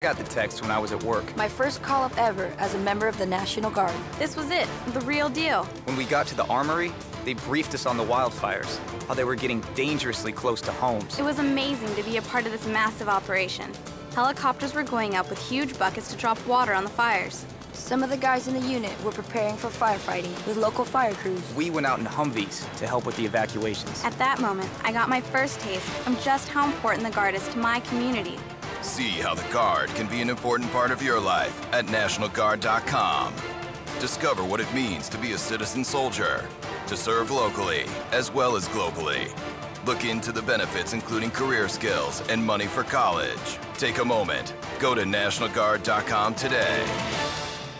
I got the text when I was at work. My first call-up ever as a member of the National Guard. This was it, the real deal. When we got to the armory, they briefed us on the wildfires, how they were getting dangerously close to homes. It was amazing to be a part of this massive operation. Helicopters were going up with huge buckets to drop water on the fires. Some of the guys in the unit were preparing for firefighting with local fire crews. We went out in Humvees to help with the evacuations. At that moment, I got my first taste of just how important the Guard is to my community. See how the Guard can be an important part of your life at NationalGuard.com. Discover what it means to be a citizen soldier, to serve locally as well as globally. Look into the benefits, including career skills and money for college. Take a moment. Go to NationalGuard.com today.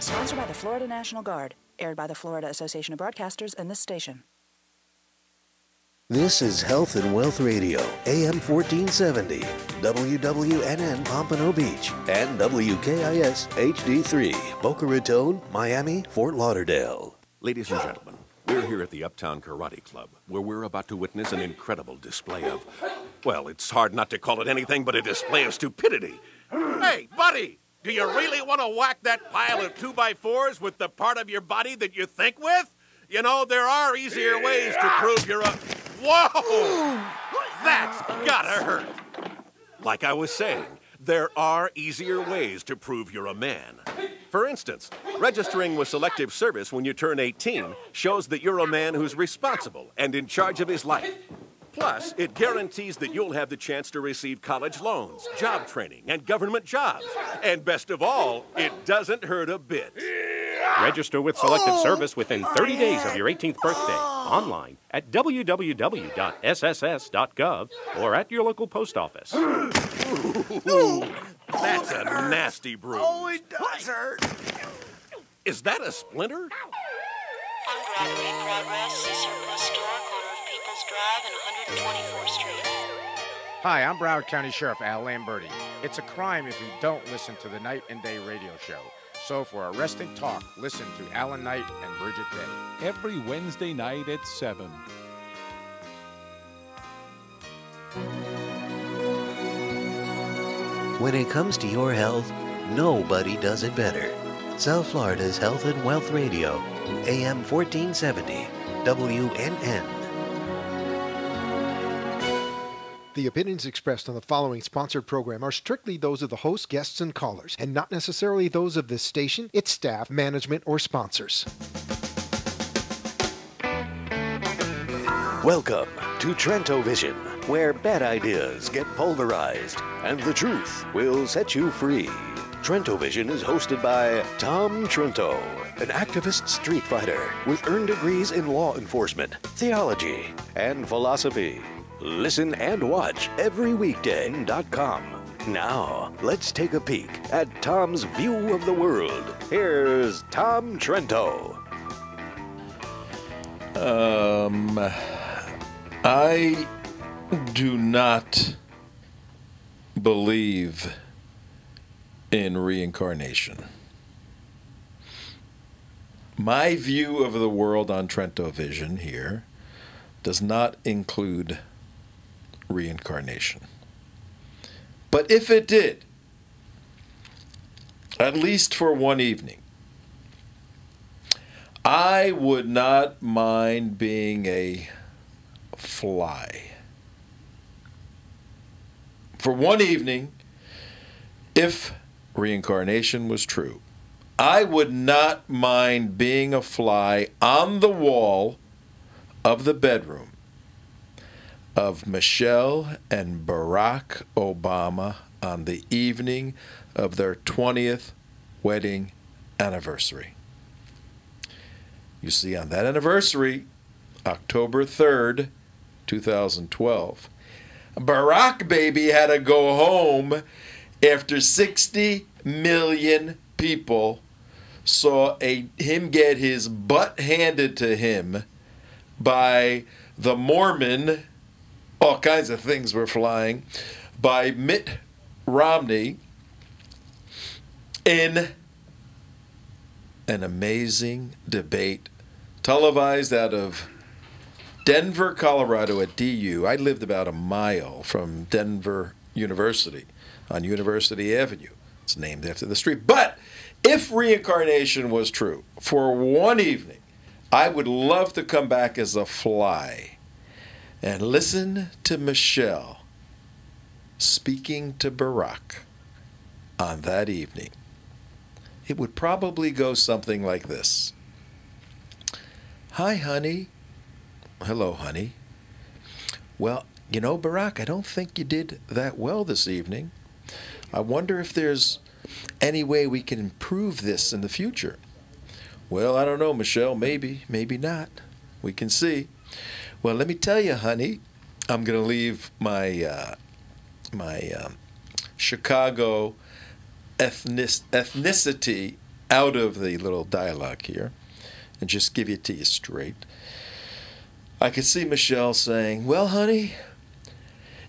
Sponsored by the Florida National Guard. Aired by the Florida Association of Broadcasters and this station. This is Health and Wealth Radio, AM 1470, WWNN Pompano Beach, and WKIS HD3, Boca Raton, Miami, Fort Lauderdale. Ladies and gentlemen, we're here at the Uptown Karate Club, where we're about to witness an incredible display of, well, it's hard not to call it anything but a display of stupidity. Hey, buddy, do you really want to whack that pile of 2x4s with the part of your body that you think with? You know, there are easier ways to prove you're a... Whoa! That's gotta hurt. Like I was saying, there are easier ways to prove you're a man. For instance, registering with Selective Service when you turn 18 shows that you're a man who's responsible and in charge of his life. Plus, it guarantees that you'll have the chance to receive college loans, job training, and government jobs. And best of all, it doesn't hurt a bit. Register with Selective Service within 30 days of your 18th birthday. Online at www.sss.gov or at your local post office. Ooh, that's a nasty bruise. Oh, it does hurt. Is that a splinter? Embroidery in progress, surplus store, corner of People's Drive and 124th Street. Hi, I'm Broward County Sheriff Al Lamberti. It's a crime if you don't listen to the Night and Day radio show. So for arresting talk, listen to Alan Knight and Bridget Day. Every Wednesday night at 7. When it comes to your health, nobody does it better. South Florida's Health and Wealth Radio, AM 1470, WNN. The opinions expressed on the following sponsored program are strictly those of the host, guests, and callers, and not necessarily those of this station, its staff, management, or sponsors. Welcome to Trento Vision, where bad ideas get pulverized and the truth will set you free. Trento Vision is hosted by Tom Trento, an activist street fighter with earned degrees in law enforcement, theology, and philosophy. Listen and watch every weekday.com. Now, let's take a peek at Tom's view of the world. Here's Tom Trento. I do not believe in reincarnation. My view of the world on Trento Vision here does not include reincarnation. But if it did, at least for one evening, I would not mind being a fly. For one evening, if reincarnation was true, I would not mind being a fly on the wall of the bedroom of Michelle and Barack Obama on the evening of their 20th wedding anniversary. You see, on that anniversary, October 3rd, 2012, Barack baby had to go home after 60 million people saw him get his butt handed to him by the Mormon. All kinds of things were flying by Mitt Romney in an amazing debate televised out of Denver, Colorado at DU. I lived about a mile from Denver University on University Avenue. It's named after the street. But if reincarnation was true, for one evening, I would love to come back as a fly and listen to Michelle speaking to Barack on that evening. It would probably go something like this. Hi, honey. Hello, honey. Well, you know, Barack, I don't think you did that well this evening. I wonder if there's any way we can improve this in the future. Well, I don't know, Michelle. Maybe, maybe not. We can see. Well, let me tell you, honey, I'm going to leave my Chicago ethnicity out of the little dialogue here and just give it to you straight. I could see Michelle saying, well, honey,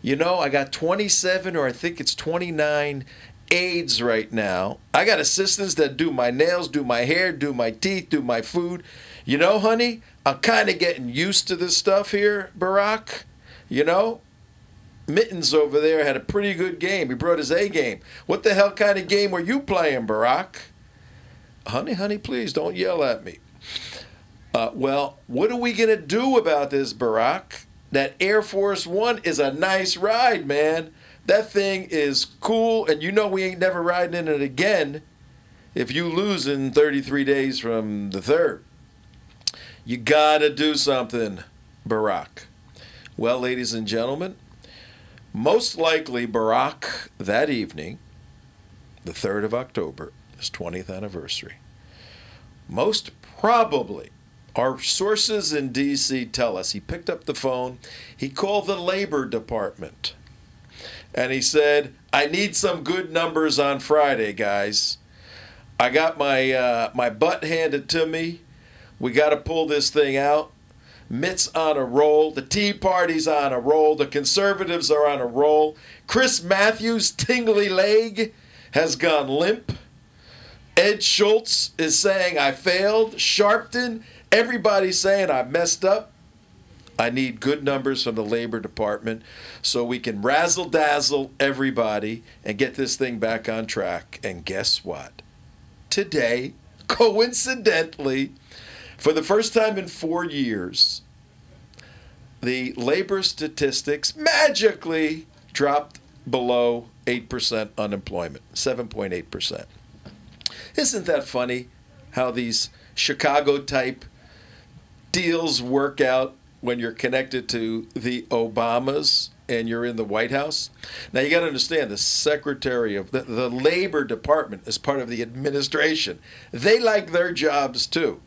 you know, I got 27 or I think it's 29 aides right now. I got assistants that do my nails, do my hair, do my teeth, do my food. You know, honey, I'm kind of getting used to this stuff here, Barack. You know, Mittens over there had a pretty good game. He brought his A game. What the hell kind of game were you playing, Barack? Honey, please don't yell at me. Well, what are we going to do about this, Barack? That Air Force One is a nice ride, man. That thing is cool, and you know we ain't never riding in it again if you lose in 33 days from the 3rd. You got to do something, Barack. Well, ladies and gentlemen, most likely Barack that evening, the 3rd of October, his 20th anniversary, most probably, our sources in D.C. tell us, he picked up the phone, he called the Labor Department, and he said, I need some good numbers on Friday, guys. I got my butt handed to me. We got to pull this thing out. Mitt's on a roll. The Tea Party's on a roll. The Conservatives are on a roll. Chris Matthews' tingly leg has gone limp. Ed Schultz is saying I failed. Sharpton, everybody's saying I messed up. I need good numbers from the Labor Department so we can razzle-dazzle everybody and get this thing back on track. And guess what? Today, coincidentally, for the first time in 4 years, the labor statistics magically dropped below 8% unemployment, 7.8%. Isn't that funny how these Chicago-type deals work out when you're connected to the Obamas and you're in the White House? Now, you got to understand, the Secretary of the Labor Department is part of the administration. They like their jobs, too.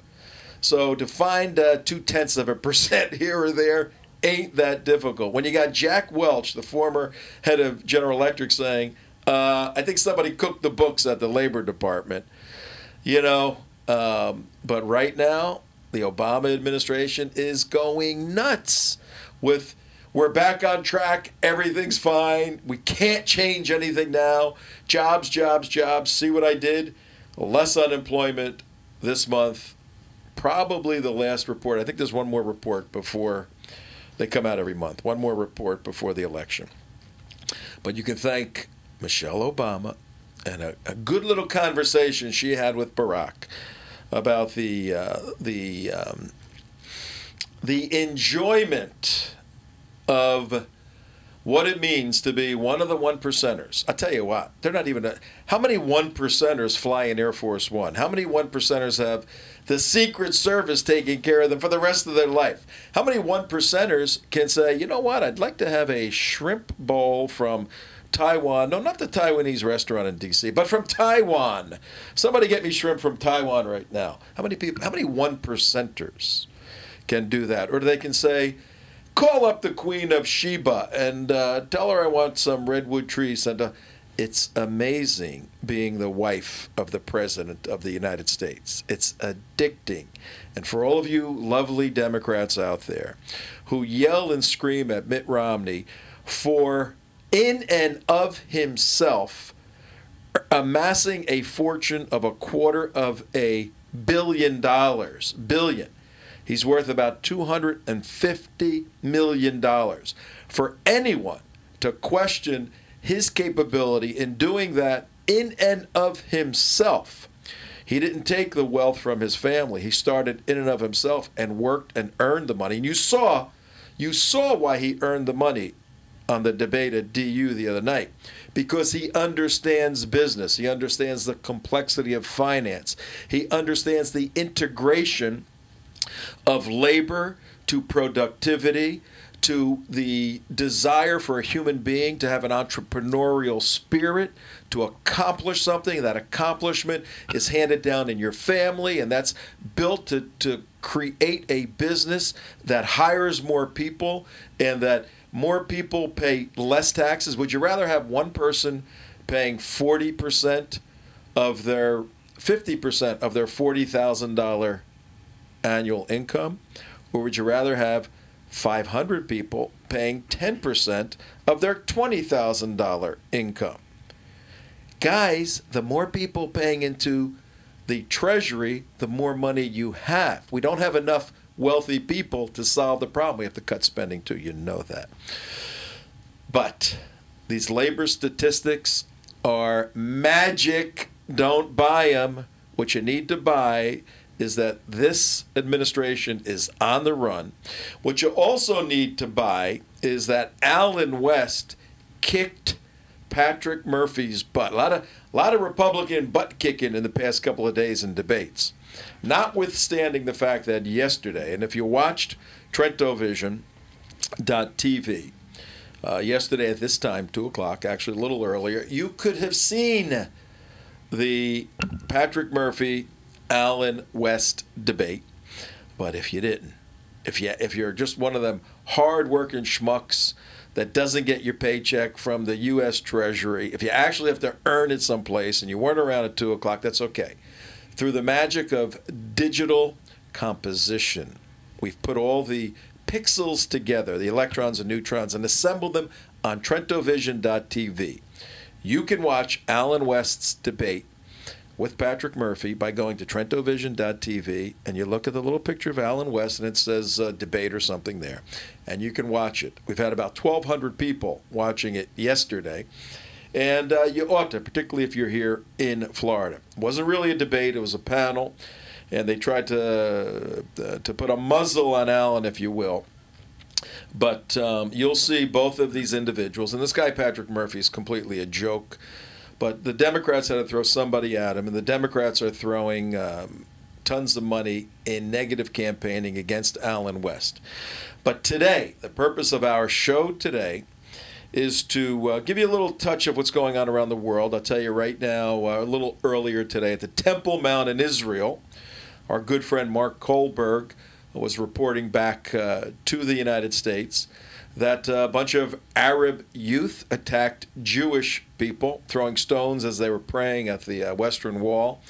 So to find 0.2% here or there ain't that difficult. When you got Jack Welch, the former head of General Electric, saying, I think somebody cooked the books at the Labor Department, you know, but right now, the Obama administration is going nuts with, we're back on track, everything's fine, we can't change anything now, jobs, jobs, jobs. See what I did? Less unemployment this month. Probably the last report. I think there's one more report before they come out every month. One more report before the election. But you can thank Michelle Obama and a good little conversation she had with Barack about the enjoyment of what it means to be one of the 1%ers. I tell you what, they're not even how many 1%ers fly in Air Force One? How many 1%ers have the Secret Service taking care of them for the rest of their life? How many 1%ers can say, you know what, I'd like to have a shrimp bowl from Taiwan. No, not the Taiwanese restaurant in D.C., but from Taiwan. Somebody get me shrimp from Taiwan right now. How many people, how many 1%ers can do that? Or they can say, call up the Queen of Sheba and tell her I want some redwood trees. And it's amazing being the wife of the President of the United States. It's addicting. And for all of you lovely Democrats out there who yell and scream at Mitt Romney for, in and of himself, amassing a fortune of $250 million. He's worth about $250 million. For anyone to question his capability in doing that in and of himself. He didn't take the wealth from his family. He started in and of himself and worked and earned the money. And you saw why he earned the money on the debate at DU the other night. Because he understands business. He understands the complexity of finance. He understands the integration of labor to productivity, to the desire for a human being to have an entrepreneurial spirit, to accomplish something. That accomplishment is handed down in your family, and that's built to create a business that hires more people and that more people pay less taxes. Would you rather have one person paying 40% of their 50% of their $40,000 annual income, or would you rather have 500 people paying 10% of their $20,000 income? Guys, the more people paying into the Treasury, the more money you have. We don't have enough wealthy people to solve the problem. We have to cut spending too. You know that. But these labor statistics are magic. Don't buy them. What you need to buy is that this administration is on the run. What you also need to buy is that Allen West kicked Patrick Murphy's butt. A lot of Republican butt kicking in the past couple of days in debates. Notwithstanding the fact that yesterday, and if you watched TrentoVision.tv yesterday at this time, 2 o'clock, actually a little earlier, you could have seen the Patrick Murphy Allen West debate. But if you didn't, if you're just one of them hard-working schmucks that doesn't get your paycheck from the U.S. Treasury, if you actually have to earn it someplace and you weren't around at 2 o'clock, that's okay. Through the magic of digital composition, we've put all the pixels together, the electrons and neutrons, and assembled them on TrentoVision.tv. You can watch Allen West's debate with Patrick Murphy by going to TrentoVision.tv, and you look at the little picture of Allen West, and it says debate or something there, and you can watch it. We've had about 1,200 people watching it yesterday, and you ought to, particularly if you're here in Florida. It wasn't really a debate, it was a panel, and they tried to put a muzzle on Allen, if you will. But you'll see both of these individuals, and this guy Patrick Murphy is completely a joke. But the Democrats had to throw somebody at him, and the Democrats are throwing tons of money in negative campaigning against Allen West. But today, the purpose of our show today is to give you a little touch of what's going on around the world. I'll tell you right now, a little earlier today at the Temple Mount in Israel, our good friend Mark Kohlberg was reporting back to the United States that a bunch of Arab youth attacked Jewish people, throwing stones as they were praying at the Western Wall.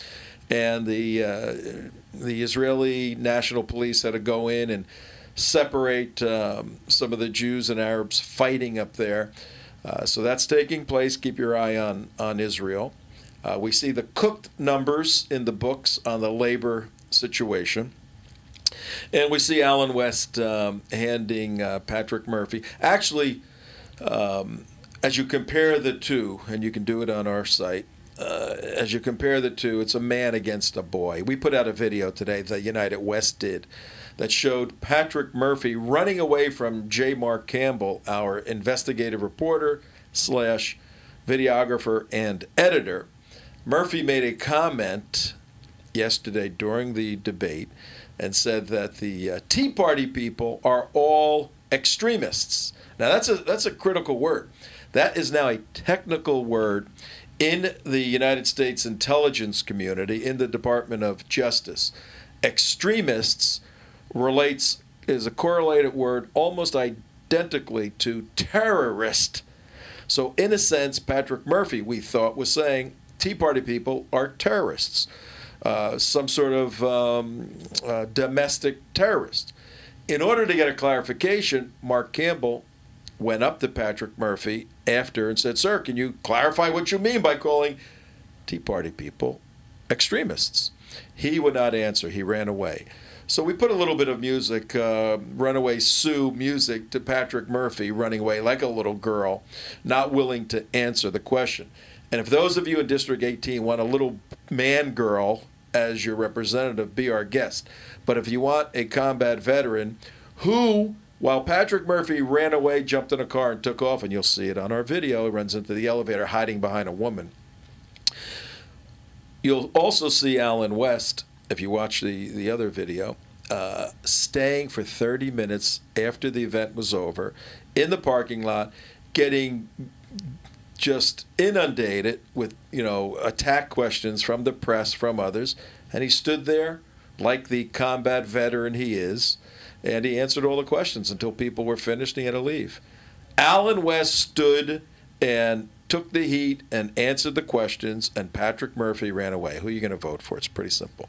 And the Israeli National Police had to go in and separate some of the Jews and Arabs fighting up there. So that's taking place. Keep your eye on Israel. We see the cooked numbers in the books on the labor situation. And we see Allen West handing Patrick Murphy. Actually, as you compare the two, and you can do it on our site, as you compare the two, it's a man against a boy. We put out a video today that United West did that showed Patrick Murphy running away from J. Mark Campbell, our investigative reporter / videographer and editor. Murphy made a comment yesterday during the debate and said that the Tea Party people are all extremists. Now that's a critical word. That is now a technical word in the United States intelligence community, in the Department of Justice. Extremists is a correlated word almost identically to terrorist. So in a sense, Patrick Murphy, we thought, was saying Tea Party people are terrorists. Some sort of domestic terrorist. In order to get a clarification, Mark Campbell went up to Patrick Murphy after and said, "Sir, can you clarify what you mean by calling Tea Party people extremists?" He would not answer. He ran away. So we put a little bit of music, Runaway Sue music, to Patrick Murphy running away like a little girl, not willing to answer the question. And if those of you in District 18 want a little man girl as your representative, be our guest. But if you want a combat veteran who, while Patrick Murphy ran away, jumped in a car and took off, and you'll see it on our video, he runs into the elevator hiding behind a woman. You'll also see Alan West, if you watch the other video, staying for 30 minutes after the event was over in the parking lot, getting just inundated with, attack questions from the press, from others. And he stood there like the combat veteran he is, and he answered all the questions until people were finished and he had to leave. Alan West stood and took the heat and answered the questions, and Patrick Murphy ran away. Who are you going to vote for? It's pretty simple.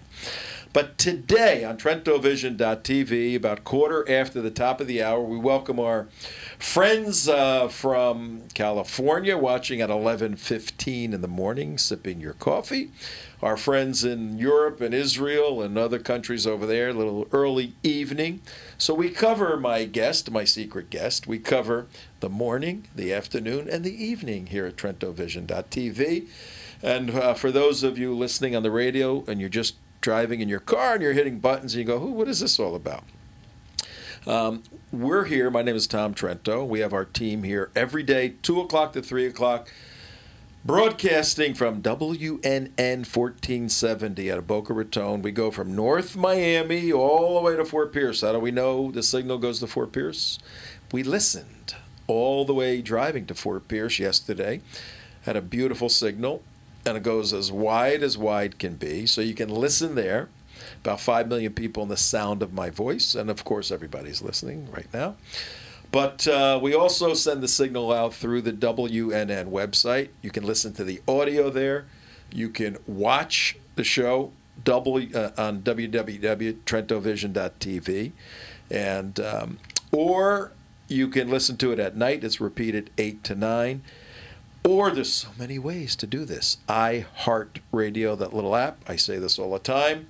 But today on TrentoVision.tv, about quarter after the top of the hour, we welcome our friends from California watching at 11:15 in the morning, sipping your coffee. Our friends in Europe and Israel and other countries over there, a little early evening. So we cover my secret guest. We cover the morning, the afternoon, and the evening here at TrentoVision.tv. And for those of you listening on the radio and you're just driving in your car and you're hitting buttons and you go, what is this all about? We're here. My name is Tom Trento. We have our team here every day, 2 o'clock to 3 o'clock, broadcasting from WNN 1470 out of Boca Raton. We go from North Miami all the way to Fort Pierce. How do we know the signal goes to Fort Pierce? We listened all the way driving to Fort Pierce yesterday. Had a beautiful signal, and it goes as wide can be, so you can listen there. About 5 million people in the sound of my voice, and of course everybody's listening right now. But we also send the signal out through the WNN website. You can listen to the audio there. You can watch the show on www.trentovision.tv, and or you can listen to it at night. It's repeated 8 to 9. Or there's so many ways to do this. iHeartRadio, that little app. I say this all the time.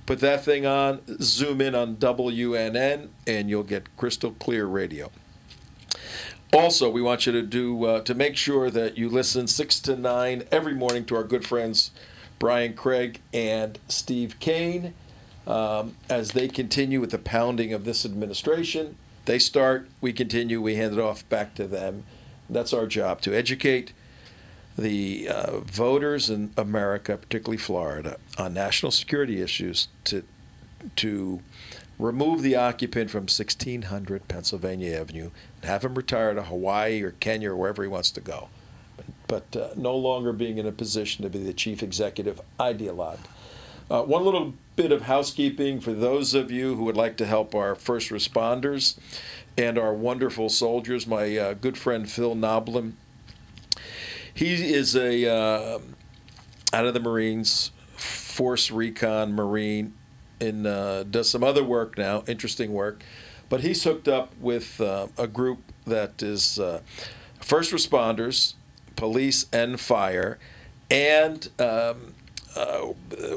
Put that thing on, zoom in on WNN, and you'll get crystal clear radio. Also, we want you to do to make sure that you listen 6 to 9 every morning to our good friends Brian Craig and Steve Kane as they continue with the pounding of this administration. They start, we continue, we hand it off back to them. That's our job, to educate the voters in America, particularly Florida, on national security issues, to remove the occupant from 1600 Pennsylvania Avenue and have him retire to Hawaii or Kenya or wherever he wants to go, but no longer being in a position to be the chief executive ideologue. One little bit of housekeeping for those of you who would like to help our first responders and our wonderful soldiers. My good friend Phil Noblin, he is out of the Marines, Force Recon Marine, and does some other work now, interesting work. But he's hooked up with a group that is first responders, police and fire, and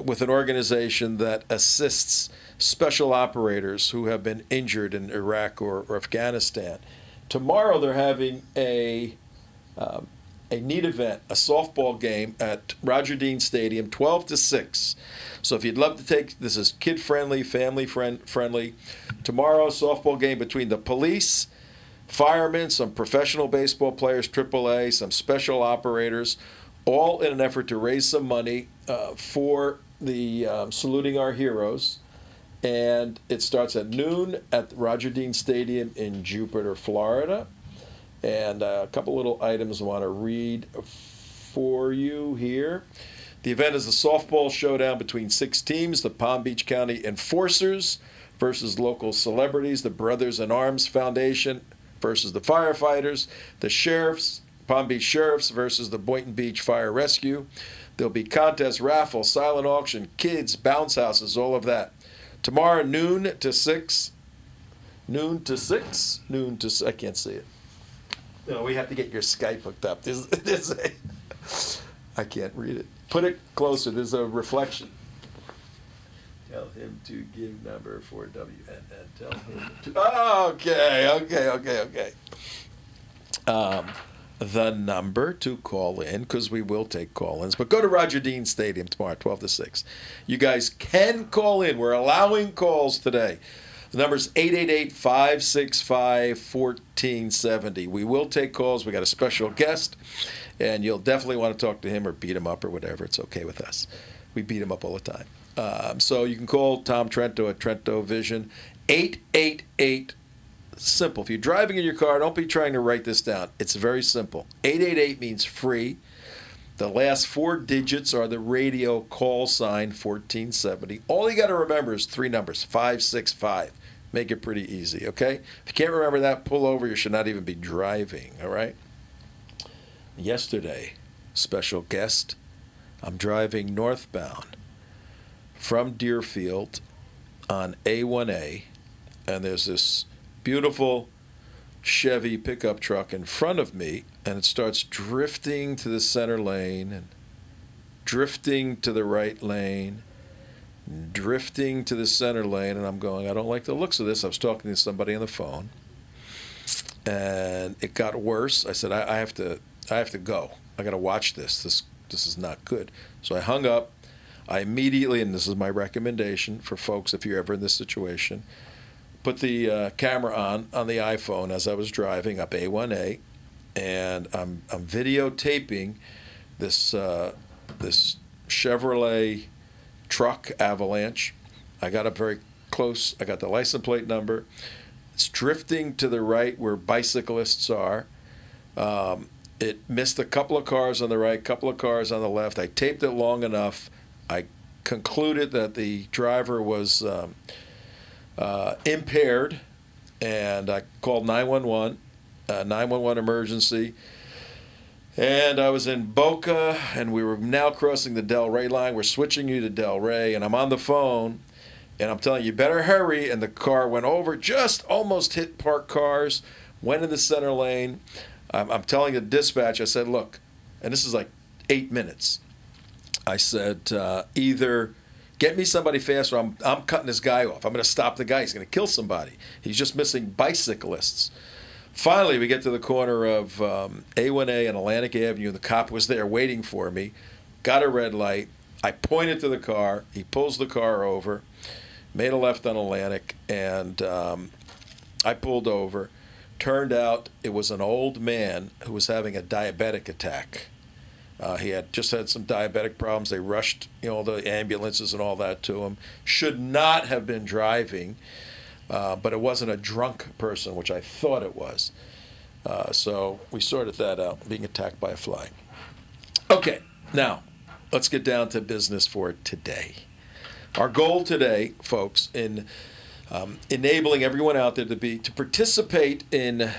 with an organization that assists special operators who have been injured in Iraq or Afghanistan. Tomorrow they're having a neat event, a softball game at Roger Dean Stadium, 12 to 6. So if you'd love to take, this is kid-friendly, family-friendly. Tomorrow, softball game between the police, firemen, some professional baseball players, AAA, some special operators, all in an effort to raise some money for the Saluting Our Heroes. And it starts at noon at Roger Dean Stadium in Jupiter, Florida. And a couple little items I want to read for you here. The event is a softball showdown between 6 teams, the Palm Beach County Enforcers versus local celebrities, the Brothers in Arms Foundation versus the firefighters, the sheriffs, Palm Beach Sheriffs versus the Boynton Beach Fire Rescue. There'll be contests, raffles, silent auction, kids, bounce houses, all of that. Tomorrow, noon to 6. I can't see it. No, we have to get your Skype hooked up. I can't read it. Put it closer. There's a reflection. Tell him to give number for WNN. Tell him to. Oh, okay. the number to call in, because we will take call-ins. But go to Roger Dean Stadium tomorrow, 12 to 6. You guys can call in. We're allowing calls today. The number is 888-565-1470. We will take calls. We got a special guest, and you'll definitely want to talk to him or beat him up or whatever. It's okay with us. We beat him up all the time. So you can call Tom Trento at Trento Vision, 888. Simple. If you're driving in your car, don't be trying to write this down. It's very simple. 888 means free. The last 4 digits are the radio call sign 1470. All you got to remember is 3 numbers, 565. Make it pretty easy, okay? If you can't remember that, pull over. You should not even be driving, all right? Yesterday, special guest, I'm driving northbound from Deerfield on A1A, and there's this beautiful Chevy pickup truck in front of me, and it starts drifting to the center lane and drifting to the right lane, drifting to the center lane, and I'm going, I don't like the looks of this. I was talking to somebody on the phone, and it got worse. I said, I have to go. I got to watch this. This is not good. So I hung up. I immediately, and this is my recommendation for folks if you're ever in this situation, put the camera on the iPhone as I was driving up A1A, and I'm videotaping this Chevrolet truck Avalanche. I got up very close. I got the license plate number. It's drifting to the right where bicyclists are. It missed a couple of cars on the right, couple of cars on the left. I taped it long enough. I concluded that the driver was impaired, and I called 911, 911 emergency. And I was in Boca, and we were now crossing the Delray line. We're switching you to Delray, and I'm on the phone, and I'm telling you, better hurry. And the car went over, just almost hit parked cars, went in the center lane. I'm telling the dispatch, I said, look, and this is like 8 minutes. I said, either get me somebody fast, or I'm cutting this guy off. I'm going to stop the guy. He's going to kill somebody. He's just missing bicyclists. Finally, we get to the corner of A1A and Atlantic Avenue. The cop was there waiting for me. Got a red light. I pointed to the car. He pulls the car over, made a left on Atlantic, and I pulled over. Turned out it was an old man who was having a diabetic attack. He had just had some diabetic problems. They rushed, all the ambulances and all that to him. Should not have been driving. But it wasn't a drunk person, which I thought it was. So we sorted that out, being attacked by a fly. Okay, now let's get down to business for today. Our goal today, folks, in enabling everyone out there to participate in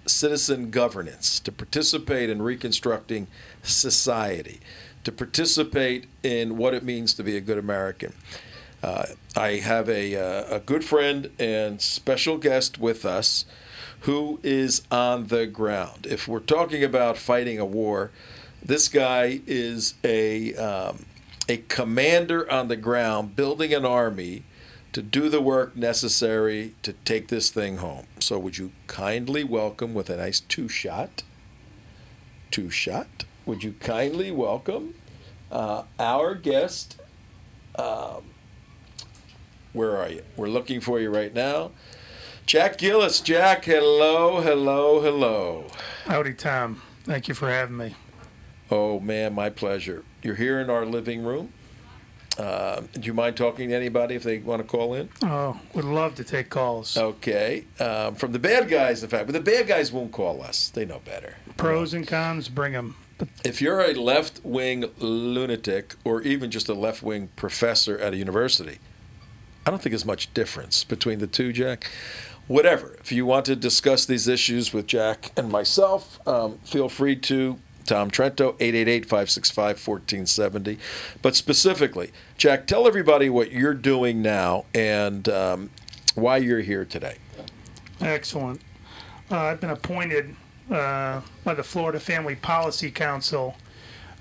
citizen governance, to participate in reconstructing society, to participate in what it means to be a good American. I have a good friend and special guest with us who is on the ground. If we're talking about fighting a war, this guy is a commander on the ground building an army to do the work necessary to take this thing home. So would you kindly welcome, with a nice two-shot, would you kindly welcome our guest, where are you? We're looking for you right now. Jack Gillis. Jack, hello. Howdy, Tom. Thank you for having me. Oh, man, my pleasure. You're here in our living room. Do you mind talking to anybody if they want to call in? Oh, would love to take calls. Okay. From the bad guys, in fact. But the bad guys won't call us. They know better. Pros and cons, bring them. If you're a left-wing lunatic or even just a left-wing professor at a university, I don't think there's much difference between the two, Jack. Whatever. If you want to discuss these issues with Jack and myself, feel free to. Tom Trento, 888-565-1470. But specifically, Jack, tell everybody what you're doing now and why you're here today. Excellent. I've been appointed by the Florida Family Policy Council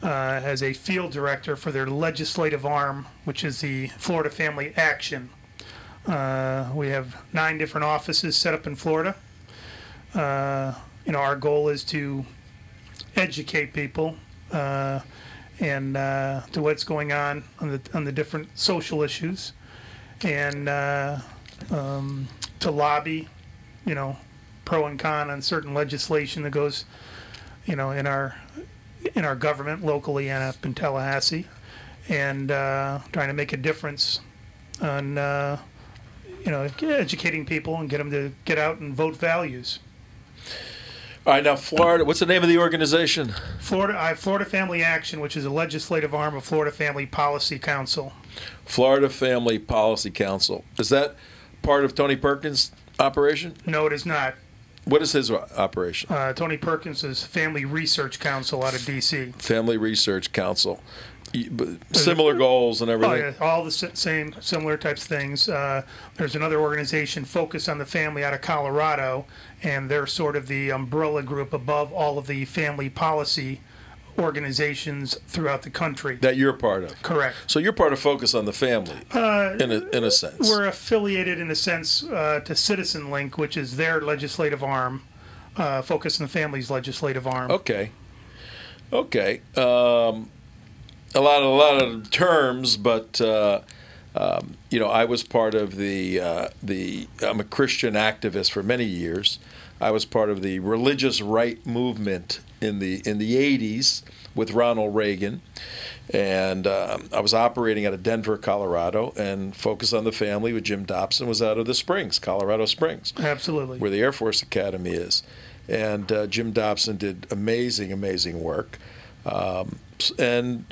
as a field director for their legislative arm, which is the Florida Family Action. We have 9 different offices set up in Florida. Our goal is to educate people and to what's going on the different social issues, and to lobby, pro and con on certain legislation that goes, in our government locally and up in Tallahassee, and trying to make a difference on educating people and get them to get out and vote values. All right, now Florida, what's the name of the organization? Florida Family Action, which is a legislative arm of Florida Family Policy Council. Florida Family Policy Council. Is that part of Tony Perkins' operation? No, it is not. What is his operation? Tony Perkins is Family Research Council out of D.C. Family Research Council. Similar goals and everything? Oh, yeah, all the same, similar types of things. There's another organization focused on the family out of Colorado, and they're sort of the umbrella group above all of the family policy organizations throughout the country. That you're part of? Correct. So you're part of Focus on the Family, in a sense? We're affiliated, in a sense, to Citizen Link, which is their legislative arm, Focus on the Family's legislative arm. Okay. A lot of terms, but I was part of I'm a Christian activist for many years. I was part of the religious right movement in the 80s with Ronald Reagan, and I was operating out of Denver, Colorado, and Focus on the Family with Jim Dobson was out of the Springs, Colorado Springs. Absolutely. Where the Air Force Academy is. And Jim Dobson did amazing work. And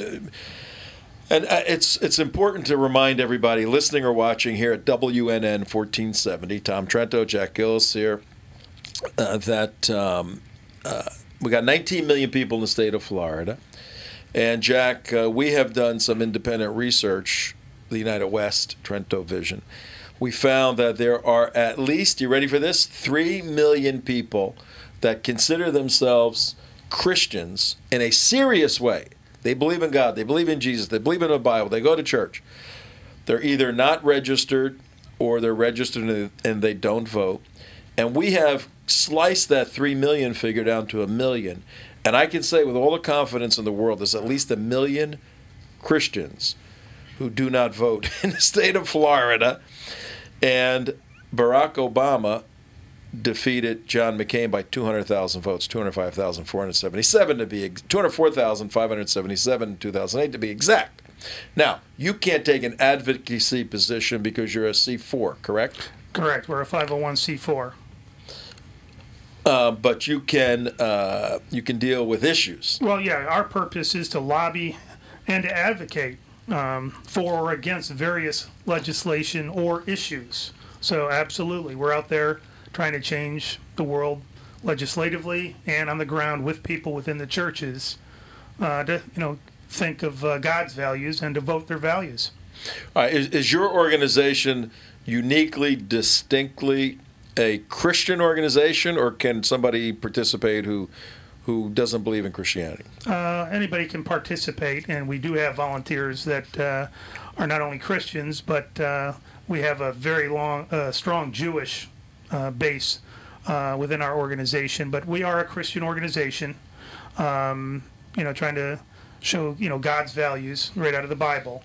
it's important to remind everybody listening or watching here at WNN 1470, Tom Trento, Jack Gillis here, that we got 19 million people in the state of Florida. And Jack, we have done some independent research, the United West, Trento Vision. We found that there are at least, you ready for this, 3 million people that consider themselves Christians in a serious way. They believe in God. They believe in Jesus. They believe in the Bible. They go to church. They're either not registered or they're registered and they don't vote. And we have sliced that 3 million figure down to 1 million. And I can say with all the confidence in the world, there's at least 1 million Christians who do not vote in the state of Florida. And Barack Obama defeated John McCain by 200,000 votes, 205,477 to be 204,577 in 2008 to be exact. Now, you can't take an advocacy position because you're a C4, correct? Correct. We're a 501c4. But you can deal with issues. Well, yeah, our purpose is to lobby and to advocate for or against various legislation or issues. So absolutely, we're out there trying to change the world legislatively and on the ground with people within the churches to think of God's values and to vote their values. All right, is your organization uniquely, distinctly a Christian organization, or can somebody participate who doesn't believe in Christianity? Anybody can participate, and we do have volunteers that are not only Christians, but we have a very strong Jewish base within our organization. But we are a Christian organization, trying to show God's values right out of the Bible.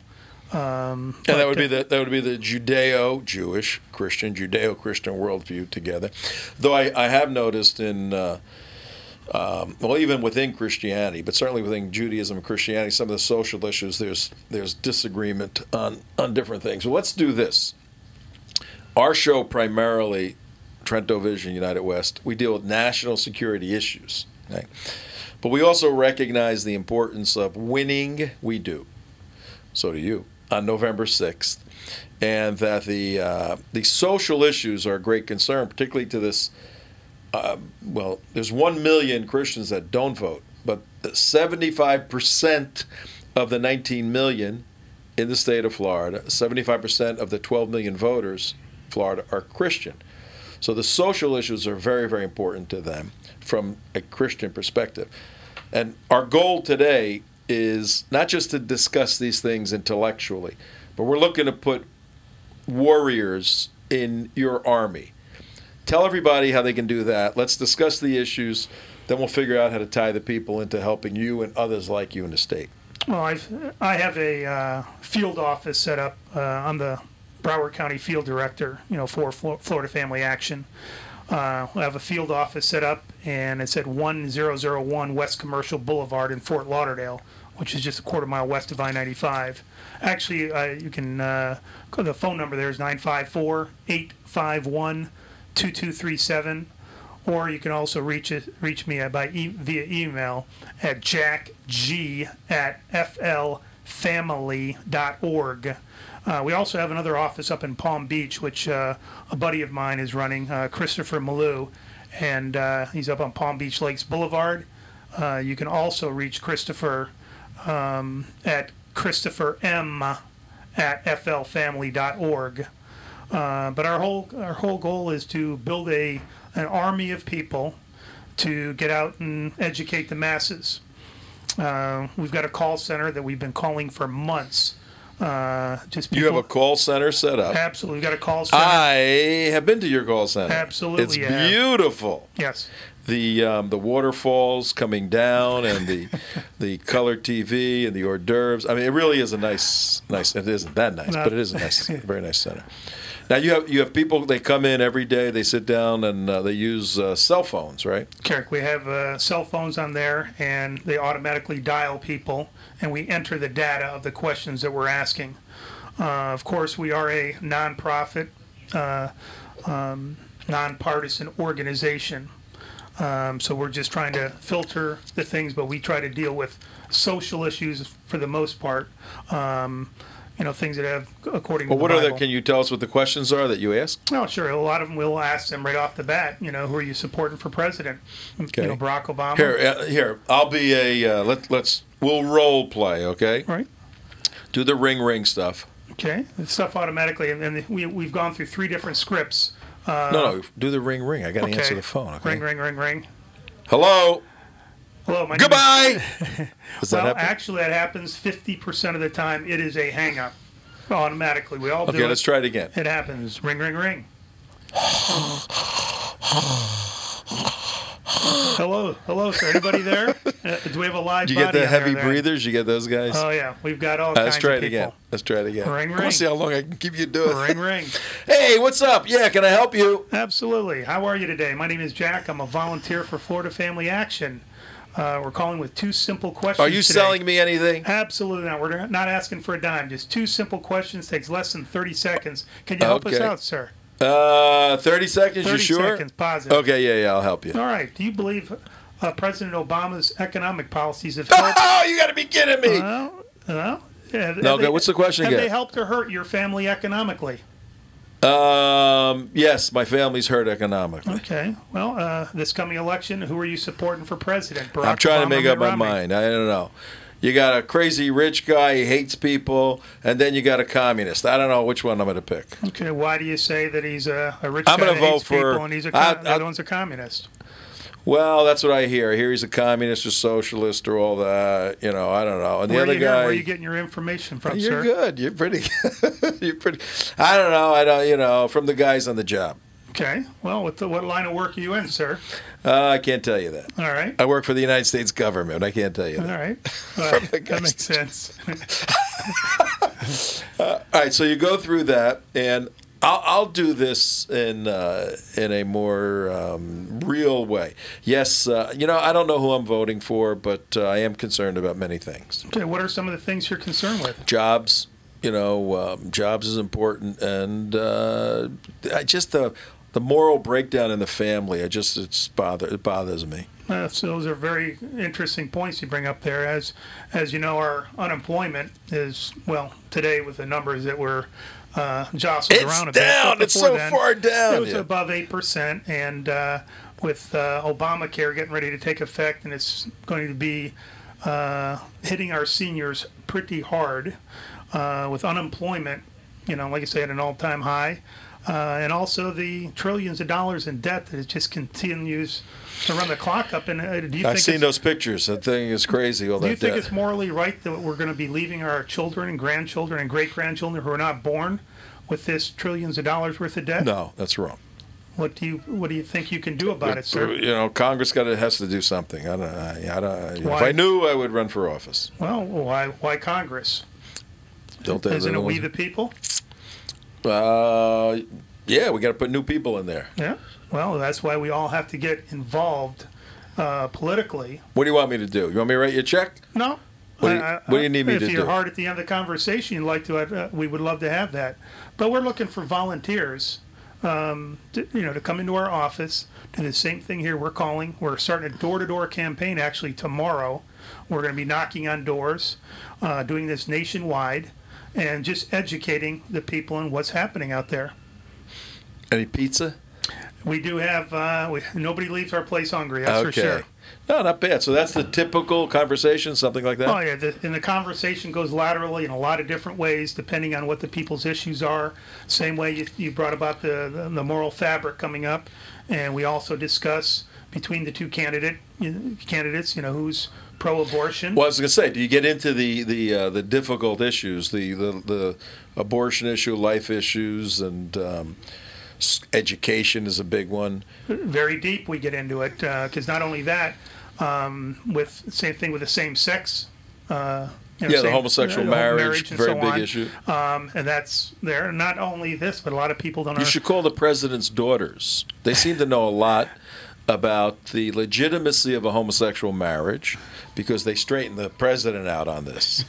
And that would be the Judeo-Jewish Christian, Judeo-Christian worldview together. Though I have noticed in even within Christianity, but certainly within Judaism and Christianity, some of the social issues, there's disagreement on different things. Well, let's do this. Our show primarily, Trento Vision, United West, we deal with national security issues. Okay? But we also recognize the importance of winning. We do. So do you. On November 6th. And that the social issues are a great concern, particularly to this. There's 1 million Christians that don't vote, but 75% of the 19 million in the state of Florida, 75% of the 12 million voters, Florida, are Christian. So the social issues are very, very important to them from a Christian perspective. And our goal today is not just to discuss these things intellectually, but we're looking to put warriors in your army. Tell everybody how they can do that. Let's discuss the issues Then we'll figure out how to tie the people into helping you and others like you in the state. Well, I have a field office set up. I'm the Broward County Field Director, for Florida Family Action. We have a field office set up, and it's at 1001 West Commercial Boulevard in Fort Lauderdale, which is just a quarter mile west of I-95. Actually, you can the phone number there is 954-851-2237, or you can also reach me via email at jackg@flfamily.org. We also have another office up in Palm Beach, which a buddy of mine is running, Christopher Malou, and he's up on Palm Beach Lakes Boulevard. You can also reach Christopher at christopherm@flfamily.org. But our whole goal is to build an army of people to get out and educate the masses. We've got a call center that we've been calling for months. Just people. You have a call center set up. Absolutely, we've got a call center. I have been to your call center. Absolutely, it's beautiful. Yes. The waterfalls coming down and the color TV and the hors d'oeuvres. I mean, it really is a nice. It isn't that nice, but it is a nice, very nice center. Now you have people. They come in every day. They sit down and they use cell phones, right? Correct. We have cell phones on there, and they automatically dial people, and we enter the data of the questions that we're asking. Of course, we are a nonprofit, nonpartisan organization. So we're just trying to filter the things, but we try to deal with social issues for the most part. Things that have according to the Bible. Can you tell us what the questions are that you ask? Oh, sure. A lot of them we'll ask them right off the bat. Who are you supporting for president? Okay. Barack Obama. Here. I'll be a. We'll role play. Okay. All right. Do the ring stuff. Okay. The stuff automatically, and we've gone through 3 different scripts. No, do the ring. I got to answer the phone. Okay? Ring. Hello. Hello. Goodbye. Does that happen? Actually, that happens 50% of the time. It is a hang-up automatically. We all do it. Okay, let's try it again. It happens. Ring. Hello, sir. Anybody there? Do we have a live Do you get body the on heavy there? breathers? You get those guys? Oh, yeah. We've got all kinds of people. Let's try it again. Ring. I want to see how long I can keep you doing. Ring. Hey, what's up? Yeah, can I help you? Absolutely. How are you today? My name is Jack. I'm a volunteer for Florida Family Action. We're calling with 2 simple questions. Are you today. selling me anything? Absolutely not. We're not asking for a dime. Just 2 simple questions. Takes less than 30 seconds. Can you help us out, sir? 30 seconds, 30 you sure? 30 seconds, positive. Okay, yeah, I'll help you. All right. Do you believe President Obama's economic policies have helped? Oh, you got to be kidding me. What's the question again? Have they helped or hurt your family economically? Yes, my family's hurt economically. Okay. Well, this coming election, who are you supporting for president? Barack I'm trying Obama to make up my mind. I don't know. You got a crazy rich guy, he hates people, and then you got a communist. I don't know which one I'm going to pick. Okay, why do you say that he's a rich guy that hates people and he's the other one's a communist? Well, that's what I hear. I hear he's a communist or socialist or all that. I don't know. And the other guy. Where are you getting your information from, You're sir? Good. You're pretty. I don't know. From the guys on the job. Okay. Well, what line of work are you in, sir? I can't tell you that. All right. I work for the United States government. I can't tell you that. All right. That makes sense. All right. So you go through that, and I'll do this in a more real way. Yes, I don't know who I'm voting for, but I am concerned about many things. Okay. What are some of the things you're concerned with? Jobs. Jobs is important, and just the moral breakdown in the family. It bothers me. So those are very interesting points you bring up there. As you know, our unemployment is today with the numbers that were jostled around a bit. It's so far down. It was above 8%, and with Obamacare getting ready to take effect, and it's going to be hitting our seniors pretty hard. With unemployment, like I say, at an all-time high, and also the trillions of dollars in debt that it just continues to run the clock up. And I've seen those pictures. That thing is crazy. All that. Do you think it's morally right that we're going to be leaving our children and grandchildren and great-grandchildren who are not born with this trillions of dollars worth of debt? No, that's wrong. What do you think you can do about it, sir? You know, Congress has to do something. I don't. If Why? I knew, I would run for office. Well, why Congress? Don't they? Isn't it we the people? Yeah, we got to put new people in there. Yeah. Well, that's why we all have to get involved politically. What do you want me to do? You want me to write you a check? No. What do you need me to do? If you're hard at the end of the conversation, you'd like to, we would love to have that. But we're looking for volunteers, to come into our office, do the same thing here. We're starting a door-to-door campaign actually tomorrow. We're going to be knocking on doors, doing this nationwide, and just educating the people on what's happening out there. Any pizza? We do have, nobody leaves our place hungry, that's for sure. No, not bad. So that's the typical conversation, something like that? Oh, yeah. And the conversation goes laterally in a lot of different ways, depending on what the people's issues are. Same way you brought about the moral fabric coming up. And we also discuss between the two candidates, who's pro-abortion. Well, I was going to say, do you get into the difficult issues, the abortion issue, life issues, and education is a big one? Very deep we get into it, because not only that, same thing with the same-sex. The homosexual marriage, very big issue. And that's there. Not only this, but a lot of people don't. You should call the president's daughters. They seem to know a lot about the legitimacy of a homosexual marriage because they straightened the president out on this.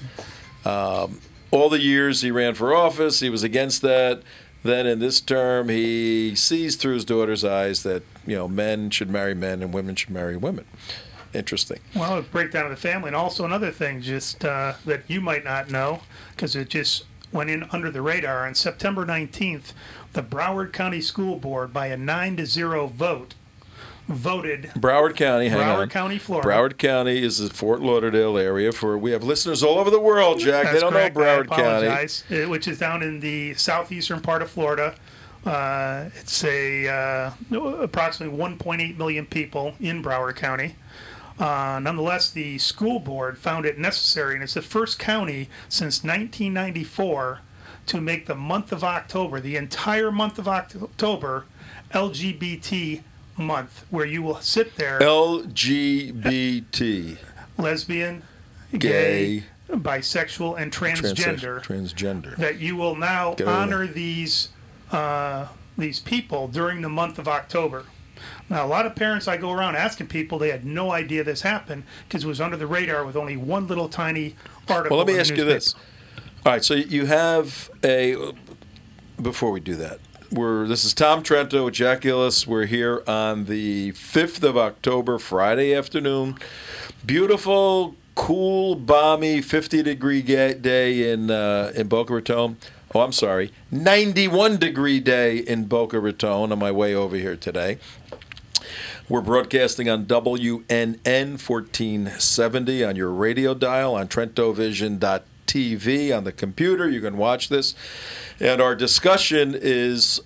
All the years he ran for office, he was against that. Then in this term, he sees through his daughter's eyes that men should marry men and women should marry women. Interesting. Well, breakdown of the family, and also another thing just that you might not know, because it just went in under the radar. On September 19th, the Broward County School Board, by a 9-0 vote, voted. Broward County, Broward County, Florida. Broward County is the Fort Lauderdale area. We have listeners all over the world, Jack. That's they don't correct. know Broward I apologize. County. Which is down in the southeastern part of Florida. It's approximately 1.8 million people in Broward County. Nonetheless, the school board found it necessary, and it's the first county since 1994 to make the month of October, the entire month of October, LGBT month, where you will sit there. LGBT. Lesbian, gay, bisexual, and transgender. Transgender. That you will now honor these people during the month of October. Now, a lot of parents, I go around asking people, they had no idea this happened because it was under the radar with only one little tiny article. Well, let me ask you this. All right, so you have before we do that, this is Tom Trento with Jack Gillis. We're here on the 5th of October, Friday afternoon. Beautiful, cool, balmy, 50-degree day in Boca Raton. Oh, I'm sorry, 91-degree day in Boca Raton on my way over here today. We're broadcasting on WNN 1470 on your radio dial, on TrentoVision.tv on the computer. You can watch this. And our discussion is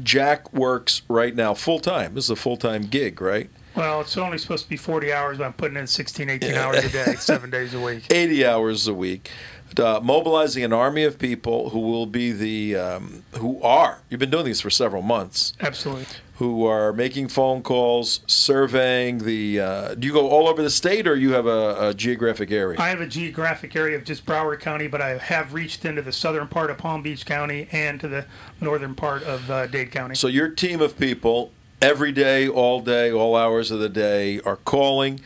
Jack works right now full-time. This is a full-time gig, right? Well, it's only supposed to be 40 hours, but I'm putting in 16, 18 hours a day, 7 days a week. 80 hours a week. Mobilizing an army of people who will be you've been doing these for several months. Absolutely. Who are making phone calls, surveying do you go all over the state or you have a geographic area? I have a geographic area of just Broward County, but I have reached into the southern part of Palm Beach County and to the northern part of Dade County. So your team of people, every day, all hours of the day, are calling,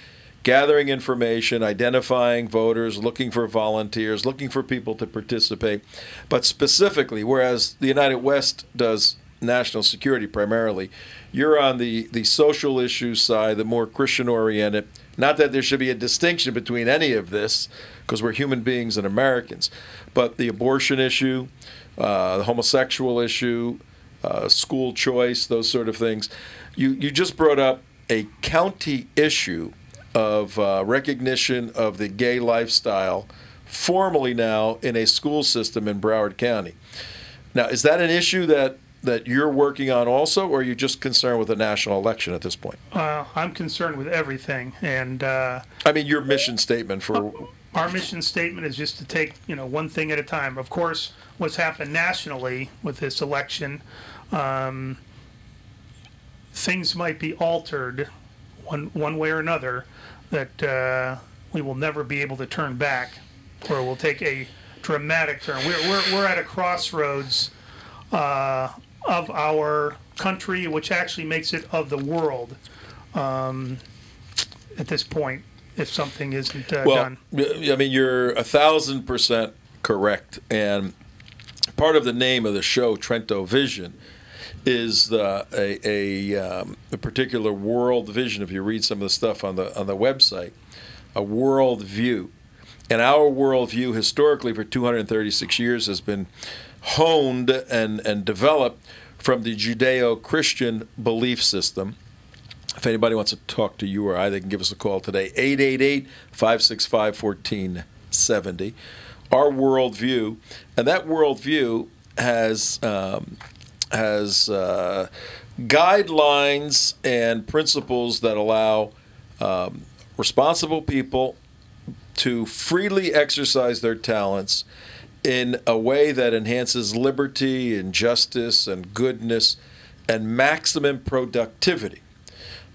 gathering information, identifying voters, looking for volunteers, looking for people to participate. But specifically, whereas the United West does national security primarily, you're on the social issues side, the more Christian-oriented. Not that there should be a distinction between any of this, because we're human beings and Americans. But the abortion issue, the homosexual issue, school choice, those sort of things. You just brought up a county issue of recognition of the gay lifestyle formally now in a school system in Broward County. Now, is that an issue that you're working on also, or are you just concerned with the national election at this point? I'm concerned with everything. And I mean, your mission statement for... Our mission statement is just to take, one thing at a time. Of course, what's happened nationally with this election, things might be altered one way or another, that we will never be able to turn back, or we'll take a dramatic turn. We're at a crossroads of our country, which actually makes it of the world at this point, if something isn't done. I mean, you're 1,000% correct. And part of the name of the show, Trento Vision, is a particular world vision. If you read some of the stuff on the website, a world view. And our worldview, historically, for 236 years, has been honed and developed from the Judeo-Christian belief system. If anybody wants to talk to you or I, they can give us a call today, 888-565-1470. Our worldview, and that worldview has guidelines and principles that allow responsible people to freely exercise their talents in a way that enhances liberty and justice and goodness and maximum productivity.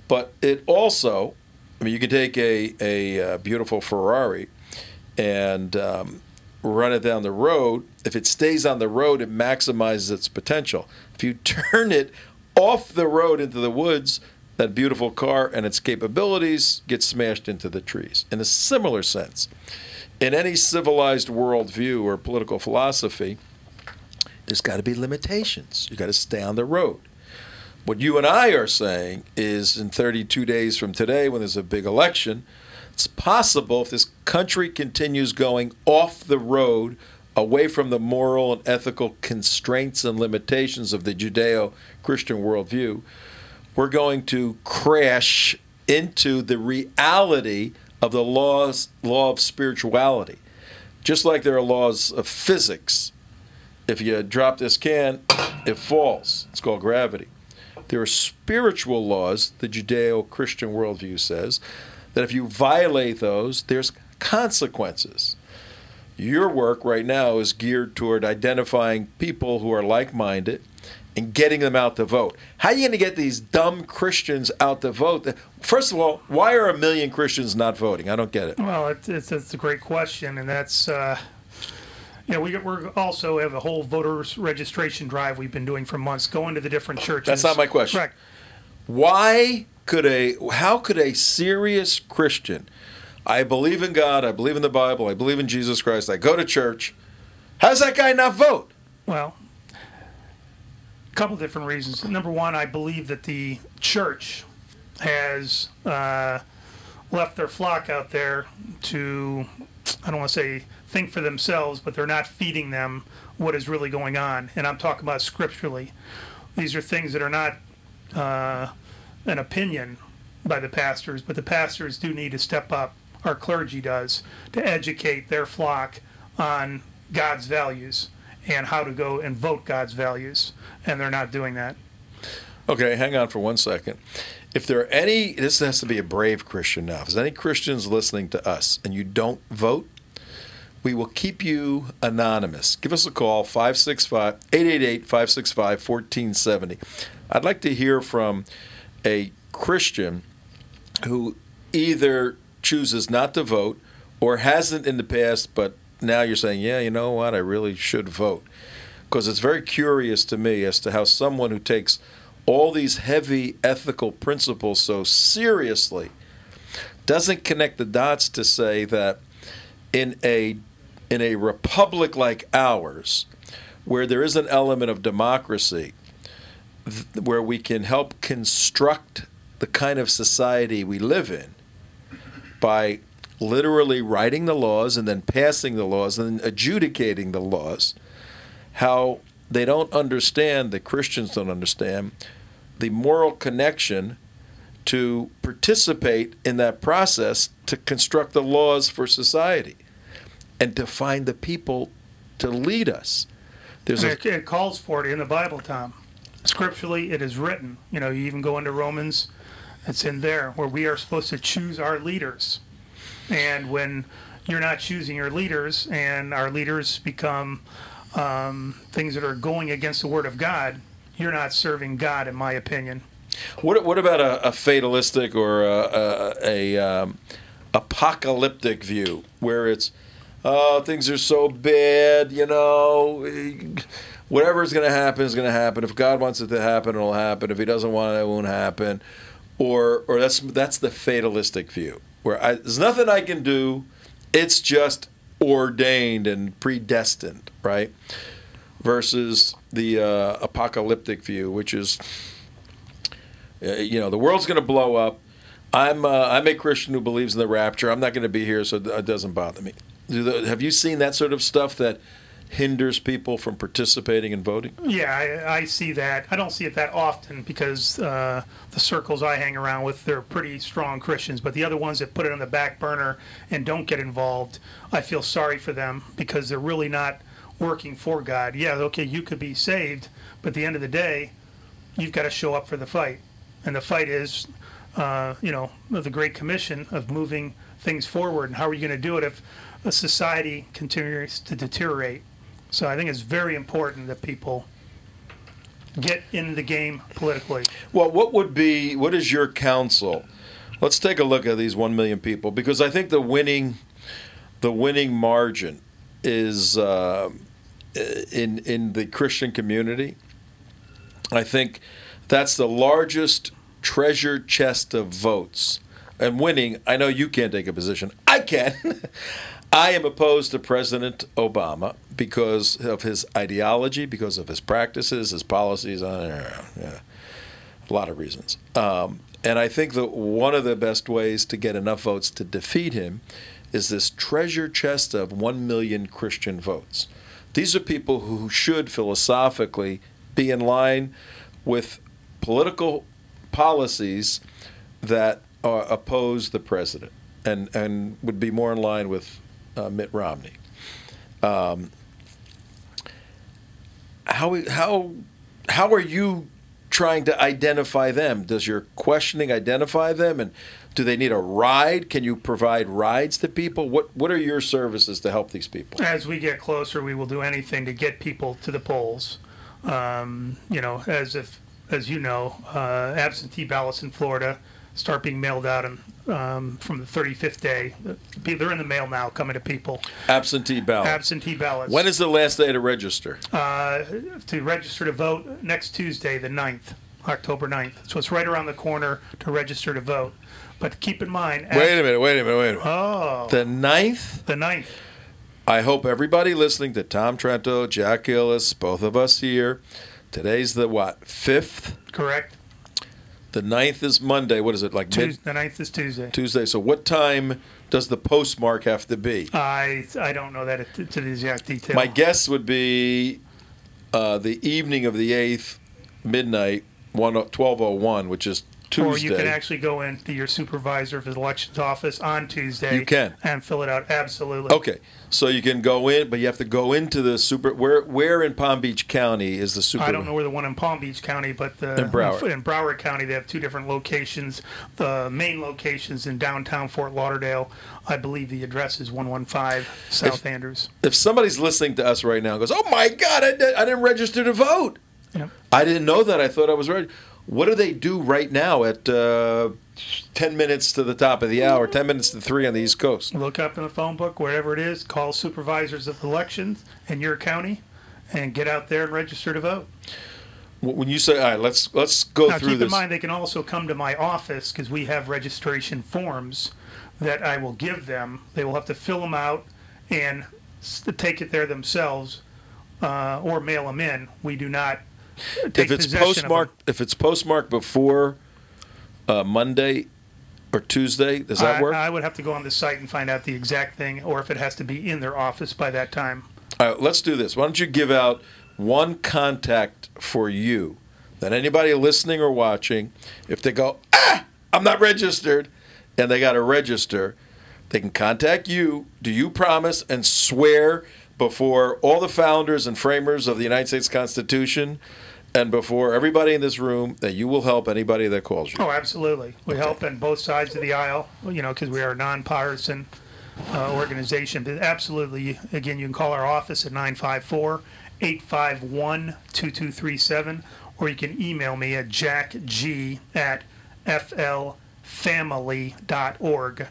But it also, I mean, you can take a beautiful Ferrari and run it down the road. If it stays on the road, it maximizes its potential. If you turn it off the road into the woods, that beautiful car and its capabilities get smashed into the trees. In a similar sense, in any civilized worldview or political philosophy, there's got to be limitations. You've got to stay on the road. What you and I are saying is in 32 days from today, when there's a big election, it's possible if this country continues going off the road, away from the moral and ethical constraints and limitations of the Judeo-Christian worldview, we're going to crash into the reality of the law of spirituality. Just like there are laws of physics. If you drop this can, it falls. It's called gravity. There are spiritual laws, the Judeo-Christian worldview says, that if you violate those, there's consequences. Your work right now is geared toward identifying people who are like-minded and getting them out to vote. How are you going to get these dumb Christians out to vote? First of all, why are 1 million Christians not voting? I don't get it. Well, it's a great question, and that's, we also have a whole voters registration drive we've been doing for months, going to the different churches. That's not my question. Correct. How could a serious Christian, I believe in God, I believe in the Bible, I believe in Jesus Christ, I go to church, how does that guy not vote? Well, a couple different reasons. Number one, I believe that the church has left their flock out there to, I don't want to say think for themselves, but they're not feeding them what is really going on. And I'm talking about scripturally. These are things that are not an opinion by the pastors, but the pastors do need to step up, our clergy does, to educate their flock on God's values and how to go and vote God's values, and they're not doing that. Okay, hang on for 1 second. If there are any, this has to be a brave Christian now. If there's any Christians listening to us and you don't vote, we will keep you anonymous. Give us a call, 888-565-1470. I'd like to hear from a Christian who either chooses not to vote or hasn't in the past, but now you're saying, yeah, you know what, I really should vote. Because it's very curious to me as to how someone who takes all these heavy ethical principles so seriously doesn't connect the dots to say that in a republic like ours, where there is an element of democracy, where we can help construct the kind of society we live in by literally writing the laws and then passing the laws and then adjudicating the laws, how they don't understand, the Christians don't understand, the moral connection to participate in that process to construct the laws for society and to find the people to lead us. It calls for it in the Bible, Tom. Scripturally, it is written. You even go into Romans, it's in there, where we are supposed to choose our leaders. And when you're not choosing your leaders and our leaders become things that are going against the Word of God, you're not serving God, in my opinion. What about a fatalistic or a apocalyptic view where it's, oh, things are so bad, you know, whatever's going to happen is going to happen. If God wants it to happen, it'll happen. If He doesn't want it, it won't happen. Or that's the fatalistic view where there's nothing I can do. It's just ordained and predestined, right? Versus the apocalyptic view, which is, the world's going to blow up. I'm a Christian who believes in the rapture. I'm not going to be here, so it doesn't bother me. Have you seen that sort of stuff that hinders people from participating and voting? Yeah, I see that. I don't see it that often because the circles I hang around with, they're pretty strong Christians. But the other ones that put it on the back burner and don't get involved, I feel sorry for them because they're really not working for God. Yeah, okay, you could be saved, but at the end of the day, you've got to show up for the fight. And the fight is, the Great Commission of moving things forward. And how are you going to do it if a society continues to deteriorate? So I think it's very important that people get in the game politically. Well, what is your counsel? Let's take a look at these 1 million people, because I think the winning margin is in the Christian community. I think that's the largest treasure chest of votes. And winning, I know you can't take a position. I can. I am opposed to President Obama because of his ideology, because of his practices, his policies, a lot of reasons. And I think that one of the best ways to get enough votes to defeat him is this treasure chest of 1 million Christian votes. These are people who should philosophically be in line with political policies that oppose the president and would be more in line with Mitt Romney. How are you trying to identify them? Does your questioning identify them? And do they need a ride? Can you provide rides to people? What are your services to help these people? As we get closer, we will do anything to get people to the polls. As you know, absentee ballots in Florida start being mailed out from the 35th day. They're in the mail now, coming to people. Absentee ballots. Absentee ballots. When is the last day to register? To register to vote next Tuesday, the 9th, October 9th. So it's right around the corner to register to vote. But keep in mind... Wait a minute. Oh. The 9th? The 9th. I hope everybody listening to Tom Trento, Jack Gillis, both of us here, today's the 5th? Correct. The 9th is Monday. What is it, like Tuesday? The 9th is Tuesday. Tuesday. So what time does the postmark have to be? I don't know that to the exact detail. My guess would be the evening of the 8th, midnight, 12:01, which is Tuesday. Or you can actually go into your supervisor of the elections office on Tuesday. You can. And fill it out. Absolutely. Okay. So you can go in, but you have to go into the where in Palm Beach County is the super? I don't know where the one in Palm Beach County, but in Broward County, they have two different locations. The main location's in downtown Fort Lauderdale. I believe the address is 115 South Andrews. If somebody's listening to us right now and goes, oh my God, I didn't register to vote. Yep. I didn't know that. I thought I was ready. What do they do right now at 10 minutes to the top of the hour, 10 minutes to 3 on the East Coast? Look up in the phone book, wherever it is, call supervisors of elections in your county, and get out there and register to vote. When you say, all right, let's go now, through keep this. In mind, they can also come to my office because we have registration forms that I will give them. They will have to fill them out and take it there themselves or mail them in. We do not take possession of them. If it's postmarked before Monday or Tuesday, does that work? I would have to go on the site and find out the exact thing, or if it has to be in their office by that time. All right, let's do this. Why don't you give out one contact for you that anybody listening or watching, if they go, I'm not registered, and they got to register, they can contact you. Do you promise and swear before all the founders and framers of the United States Constitution and before everybody in this room that you will help anybody that calls you? Oh, absolutely. We help on both sides of the aisle, because we are a nonpartisan organization. But absolutely, again, you can call our office at 954-851-2237, or you can email me at jackg@flfamily.org.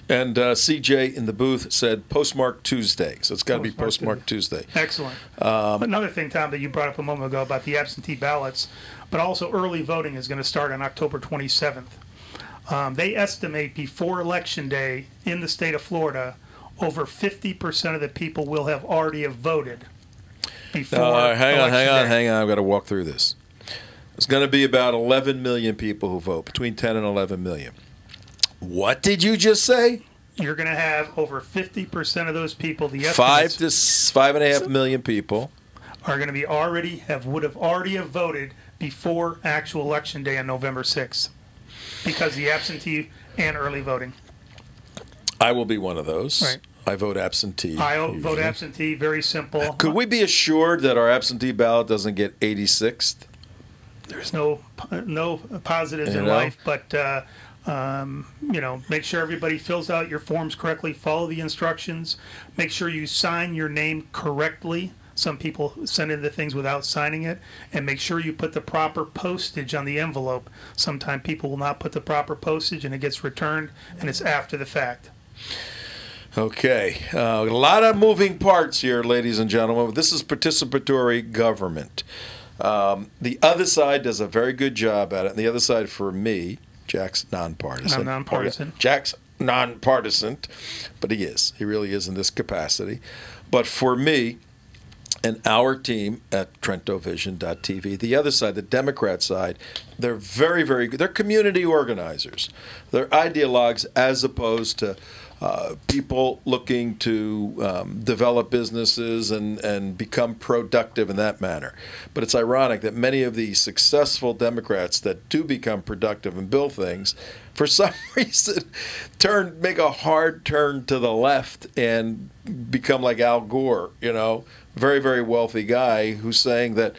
And CJ in the booth said postmark Tuesday, so it's got to be postmark Tuesday. Excellent. Another thing, Tom, that you brought up a moment ago about the absentee ballots, but also early voting is going to start on October 27th. They estimate before Election Day in the state of Florida, over 50% of the people will have already have voted before hang on. I've got to walk through this. It's going to be about 11 million people who vote, between 10 and 11 million. What did you just say? You're going to have over 50% of those people. The 5 to 5.5 million people are going to be would have already voted before actual Election Day on November 6th, because the absentee and early voting. I will be one of those. Right. I vote absentee. I usually. vote absentee. Very simple. Could we be assured that our absentee ballot doesn't get 86th? There's no positives in life, but make sure everybody fills out your forms correctly, follow the instructions, make sure you sign your name correctly. Some people send in the things without signing it, and make sure you put the proper postage on the envelope. Sometimes people will not put the proper postage, and it gets returned, and it's after the fact. Okay. A lot of moving parts here, ladies and gentlemen. This is participatory government. The other side does a very good job at it. And the other side, for me, Jack's nonpartisan. I'm nonpartisan. Jack's nonpartisan, but he is. He really is in this capacity. But for me and our team at TrentoVision.tv, the other side, the Democrat side, they're very, very good. They're community organizers. They're ideologues as opposed to people looking to develop businesses and become productive in that manner. But it's ironic that many of the successful Democrats that do become productive and build things, for some reason, make a hard turn to the left and become like Al Gore, very, very wealthy guy who's saying that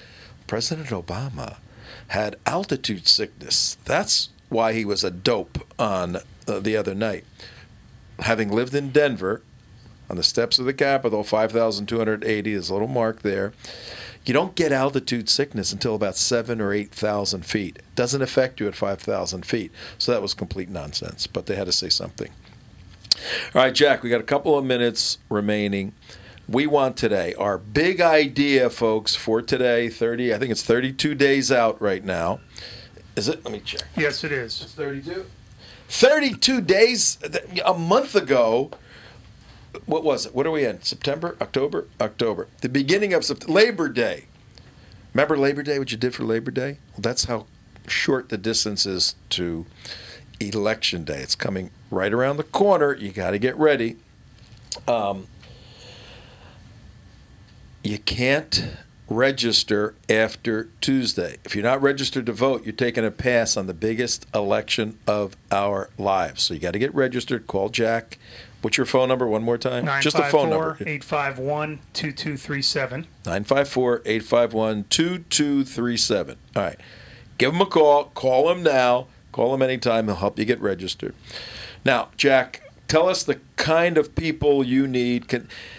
President Obama had altitude sickness. That's why he was a dope on the other night. Having lived in Denver, on the steps of the Capitol, 5,280, there's a little mark there. You don't get altitude sickness until about 7,000 or 8,000 feet. It doesn't affect you at 5,000 feet. So that was complete nonsense, but they had to say something. All right, Jack, we got a couple of minutes remaining. We want today, our big idea, folks, for today, I think it's 32 days out right now. Is it? Let me check. Yes, it is. It's 32? 32 days, a month ago, what was it? What are we in? September? October? October. The beginning of Labor Day. Remember Labor Day, what you did for Labor Day? Well, that's how short the distance is to Election Day. It's coming right around the corner. You got to get ready. You can't register after Tuesday. If you're not registered to vote, you're taking a pass on the biggest election of our lives. So you got to get registered. Call Jack. What's your phone number one more time? Just the phone number. 954-851-2237. 954-851-2237. All right. Give him a call. Call him now. Call him anytime. He'll help you get registered. Now, Jack, tell us the kind of people you need.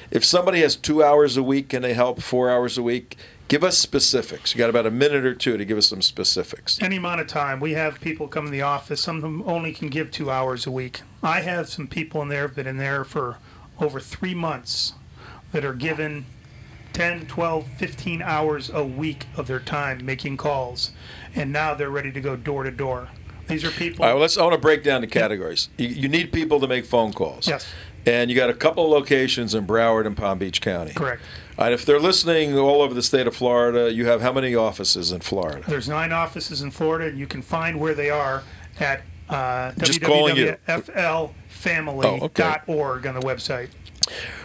If somebody has 2 hours a week, can they help 4 hours a week? Give us specifics. You got about a minute or two to give us some specifics. Any amount of time. We have people come in the office. Some of them only can give 2 hours a week. I have some people in there that have been in there for over 3 months that are given 10, 12, 15 hours a week of their time making calls. And now they're ready to go door to door. These are people. All right, I want to break down the categories. You need people to make phone calls. Yes. And you got a couple of locations in Broward and Palm Beach County. Correct. All right, if they're listening all over the state of Florida, you have how many offices in Florida? There's 9 offices in Florida, and you can find where they are at www.flfamily.org on the website.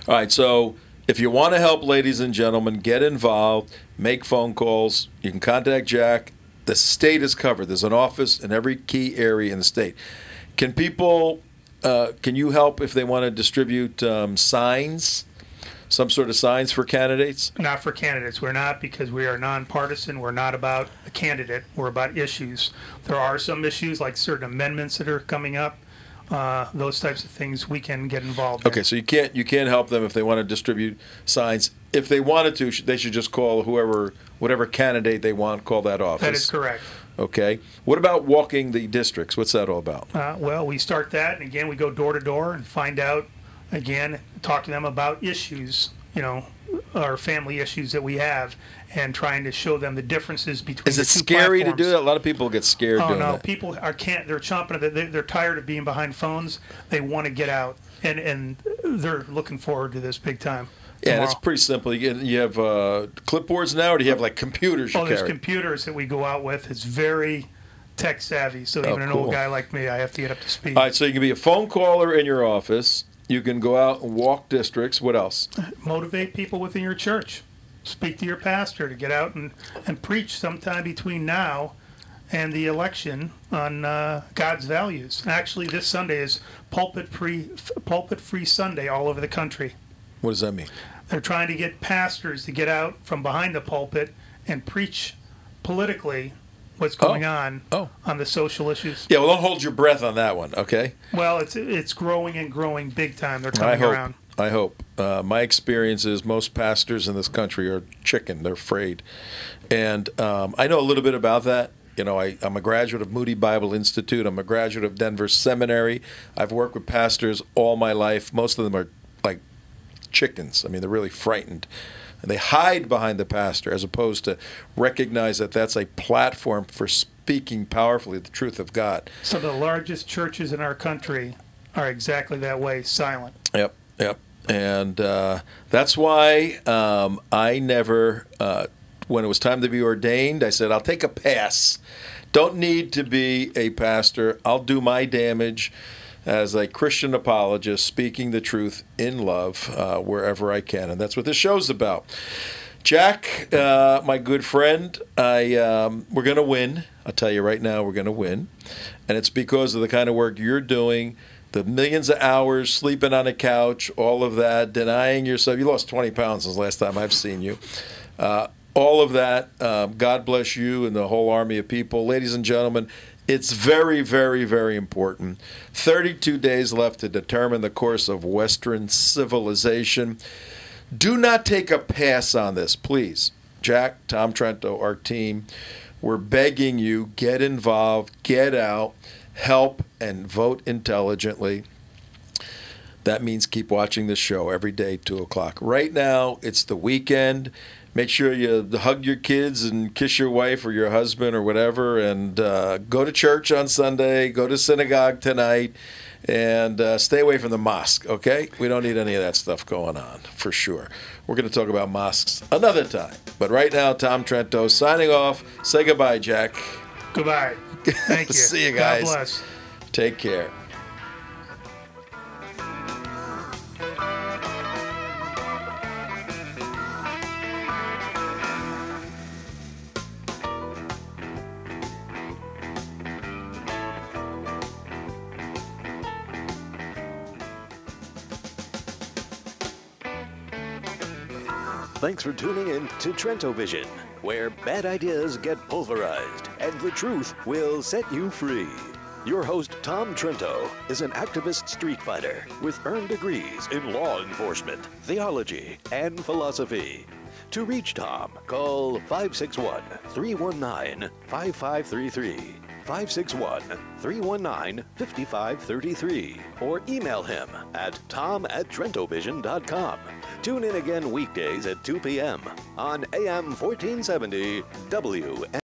All right, so if you want to help, ladies and gentlemen, get involved, make phone calls. You can contact Jack. The state is covered. There's an office in every key area in the state. Can people... can you help if they want to distribute signs, some sort of signs for candidates? Not for candidates. We're not, because we are nonpartisan. We're not about a candidate. We're about issues. There are some issues like certain amendments that are coming up. Those types of things we can get involved in. Okay, so you can't help them if they want to distribute signs if they wanted to, they should just call whatever candidate they want, call that office. That is correct. Okay. What about walking the districts? What's that all about? Well, we start that, and again, we go door to door and find out, again, talk to them about issues, our family issues that we have, and trying to show them the differences between Is the it two scary platforms. to do that? A lot of people get scared doing no, that. people can't. They're chomping at it. They're tired of being behind phones. They want to get out, and they're looking forward to this big time. Yeah, tomorrow. it's pretty simple. You have clipboards now, or do you have like computers you there's carry? computers that we go out with. It's very tech savvy, so even an cool. old guy like me, I have to get up to speed. All right, so you can be a phone caller in your office. You can go out and walk districts. What else? Motivate people within your church. Speak to your pastor to get out and preach sometime between now and the election on God's values. Actually, this Sunday is Pulpit Free Sunday all over the country. What does that mean? They're trying to get pastors to get out from behind the pulpit and preach politically what's going on the social issues. Yeah, well, don't hold your breath on that one, okay? Well, it's growing and growing big time. They're coming around. I hope. My experience is most pastors in this country are chicken. They're afraid. And I know a little bit about that. I'm a graduate of Moody Bible Institute. I'm a graduate of Denver Seminary. I've worked with pastors all my life. Most of them are like chickens. I mean, they're really frightened. And they hide behind the pastor as opposed to recognize that that's a platform for speaking powerfully the truth of God. So the largest churches in our country are exactly that way, silent. Yep. And that's why I never, when it was time to be ordained, I said, I'll take a pass. Don't need to be a pastor. I'll do my damage as a Christian apologist, speaking the truth in love wherever I can. And that's what this show's about. Jack, my good friend, we're going to win. I'll tell you right now, we're going to win. And it's because of the kind of work you're doing, the millions of hours sleeping on a couch, all of that, denying yourself. You lost 20 pounds since the last time I've seen you. All of that, God bless you and the whole army of people. Ladies and gentlemen, it's very, very, very important. 32 days left to determine the course of Western civilization. Do not take a pass on this, please. Jack, Tom Trento, our team, we're begging you, get involved, get out, help, and vote intelligently. That means keep watching this show every day, 2 o'clock. Right now, it's the weekend. Make sure you hug your kids and kiss your wife or your husband or whatever, and go to church on Sunday, go to synagogue tonight, and stay away from the mosque, okay? We don't need any of that stuff going on, for sure. We're going to talk about mosques another time. But right now, Tom Trento signing off. Say goodbye, Jack. Goodbye. Thank you. See you guys. God bless. Take care. Thanks for tuning in to Trento Vision, where bad ideas get pulverized and the truth will set you free. Your host, Tom Trento, is an activist street fighter with earned degrees in law enforcement, theology, and philosophy. To reach Tom, call 561-319-5533, 561-319-5533, or email him at tom@trentovision.com. Tune in again weekdays at 2 p.m. on AM 1470 WN.